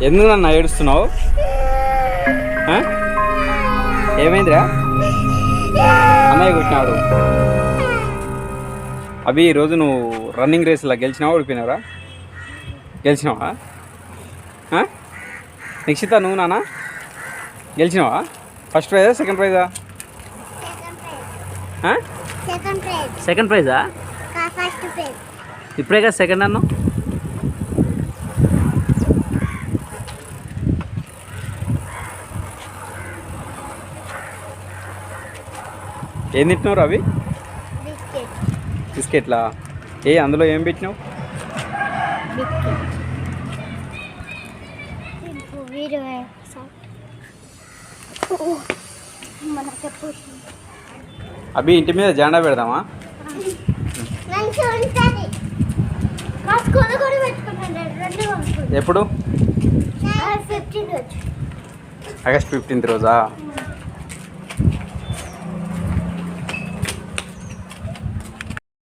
ఎందుకు నన్ను ఏడుస్తున్నావు? ఏమైందిరా? అన్నయ్య కొట్టినాడు. అవి ఈరోజు నువ్వు రన్నింగ్ రేస్లో గెలిచినావా ఓడిపోయినావురా? గెలిచినావా? నిక్షిత నువ్వు నాన్న గెలిచినావా? ఫస్ట్ ప్రైజా సెకండ్ ప్రైజా? సెకండ్ ప్రైజా? ఇప్పుడే కదా సెకండ్ అన్నా. ఏం తింటున్నావు అవి? బిస్కెట్లా? అందులో ఏం పెట్టినావు? అవి ఇంటి మీద జెండా పెడదామా? ఎప్పుడు? ఆగస్ట్ 15th రోజా?